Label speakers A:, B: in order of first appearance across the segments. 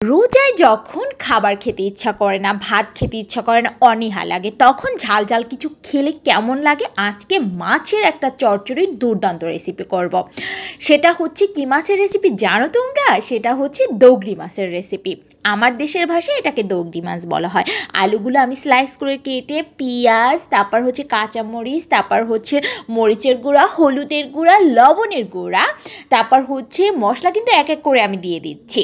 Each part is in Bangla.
A: রোজায় যখন খাবার খেতে ইচ্ছা করে না, ভাত খেতে ইচ্ছা করে না, অনীহা লাগে, তখন ঝাল ঝাল কিছু খেলে কেমন লাগে? আজকে মাছের একটা চচ্চড়ির দুর্দান্ত রেসিপি করব। সেটা হচ্ছে কি মাছের রেসিপি জানো তোমরা? সেটা হচ্ছে দৌগড়ি মাছের রেসিপি। আমার দেশের ভাষায় এটাকে দৌগড়ি মাছ বলা হয়। আলুগুলো আমি স্লাইস করে কেটে, পেঁয়াজ, তারপর হচ্ছে কাঁচামরিচ, তারপর হচ্ছে মরিচের গুঁড়া, হলুদের গুঁড়া, লবণের গুঁড়া, তারপর হচ্ছে মশলা কিন্তু এক এক করে আমি দিয়ে দিচ্ছি।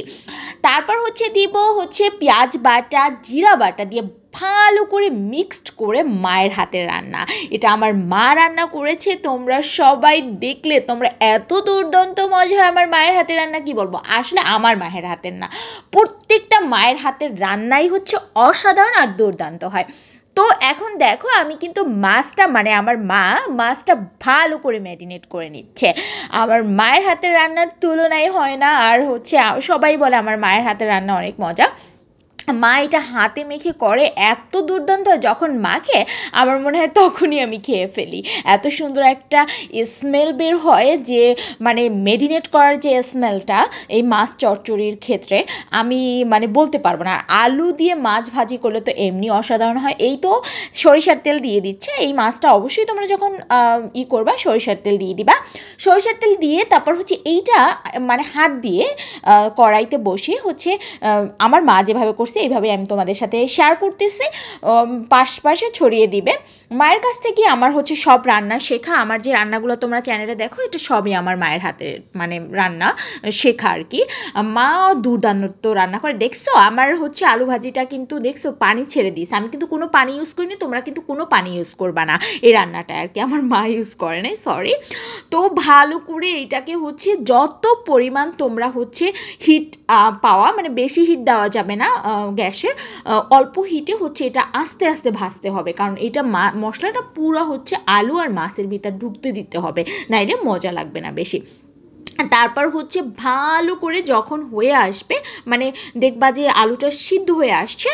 A: তারপর হচ্ছে দিব হচ্ছে পেঁয়াজ বাটা, জিরা বাটা দিয়ে ভালো করে মিক্সড করে মায়ের হাতের রান্না। এটা আমার মা রান্না করেছে, তোমরা সবাই দেখলে তোমরা এত দুর্দান্ত মজা হয় আমার মায়ের হাতের রান্না, কি বলবো। আসলে আমার মায়ের হাতের না, প্রত্যেকটা মায়ের হাতের রান্নাই হচ্ছে অসাধারণ আর দুর্দান্ত হয়। তো এখন দেখো আমি কিন্তু মাছটা মানে আমার মা মাছটা ভালো করে ম্যারিনেট করে নিচ্ছে। আমার মায়ের হাতের রান্নার তুলনাই হয় না। আর হচ্ছে সবাই বলে আমার মায়ের হাতের রান্না অনেক মজা। মা এটা হাতে মেখে করে, এত দুর্দান্ত হয় যখন মাখে আমার মনে হয় তখনই আমি খেয়ে ফেলি। এত সুন্দর একটা স্মেল বের হয় যে মানে মেরিনেট করার যে স্মেলটা এই মাছ চচ্চড়ির ক্ষেত্রে আমি মানে বলতে পারবো না। আর আলু দিয়ে মাছ ভাজি করলে তো এমনি অসাধারণ হয়। এই তো সরিষার তেল দিয়ে দিচ্ছে। এই মাছটা অবশ্যই তোমরা যখন করবা সরিষার তেল দিয়ে দিবা। সরিষার তেল দিয়ে তারপর হচ্ছে এইটা মানে হাত দিয়ে কড়াইতে বসিয়ে হচ্ছে আমার মা যেভাবে করছে এইভাবে আমি তোমাদের সাথে শেয়ার করতেছি। পাশে ছড়িয়ে দিবে। মায়ের কাছ থেকে আমার হচ্ছে সব রান্না শেখা। আমার যে রান্নাগুলো তোমরা চ্যানেলে দেখো এটা সবই আমার মায়ের হাতের মানে রান্না শেখা আর কি। মা দুর্দান্ত রান্না করে। দেখছো আমার হচ্ছে আলু ভাজিটা কিন্তু দেখছো পানি ছেড়ে দিস, আমি কিন্তু কোনো পানি ইউজ করিনি। তোমরা কিন্তু কোনো পানি ইউজ করবা না এই রান্নাটা আর কি, আমার মা ইউজ করে নাই, সরি। তো ভালো করে এটাকে হচ্ছে যত পরিমাণ তোমরা হচ্ছে হিট পাওয়া মানে বেশি হিট দেওয়া যাবে না গ্যাসের, অল্প হিটে হচ্ছে এটা আস্তে আস্তে ভাজতে হবে। কারণ এটা মশলাটা পুরো হচ্ছে আলু আর মাছের ভিতর ঢুকতে দিতে হবে, নাইলে মজা লাগবে না বেশি। তারপর হচ্ছে ভালো করে যখন হয়ে আসবে মানে দেখবা যে আলুটা সিদ্ধ হয়ে আসছে,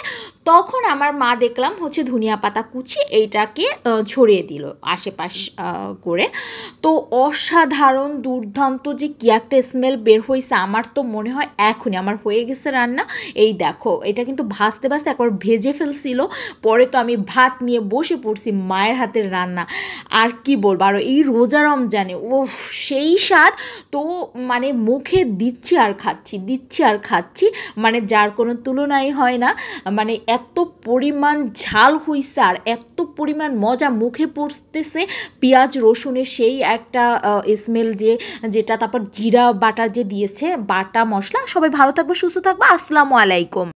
A: তখন আমার মা দেখলাম হচ্ছে ধনিয়া পাতা কুচি এইটাকে ছড়িয়ে দিল আশেপাশ করে। তো অসাধারণ দুর্দান্ত যে কী একটা স্মেল বের হয়েছে, আমার তো মনে হয় এখনই আমার হয়ে গেছে রান্না। এই দেখো এটা কিন্তু ভাজতে ভাজতে একবার ভেজে ফেলছিল। পরে তো আমি ভাত নিয়ে বসে পড়ছি মায়ের হাতের রান্না। আর কি বলবো, আর এই রোজা রমজানে ওফ সেই স্বাদ। তো মানে মুখে দিচ্ছি আর খাচ্ছি, দিচ্ছি আর খাচ্ছি, মানে যার কোনো তুলনাই হয় না। মানে এত পরিমাণ ঝাল হইছে আর এত পরিমাণ মজা, মুখে পড়তেছে পেঁয়াজ রসুনের সেই একটা স্মেল যেটা, তারপর জিরা বাটা যে দিয়েছে, বাটা মশলা। সবাই ভালো থাকবে, সুস্থ থাকবে, আসসালামু আলাইকুম।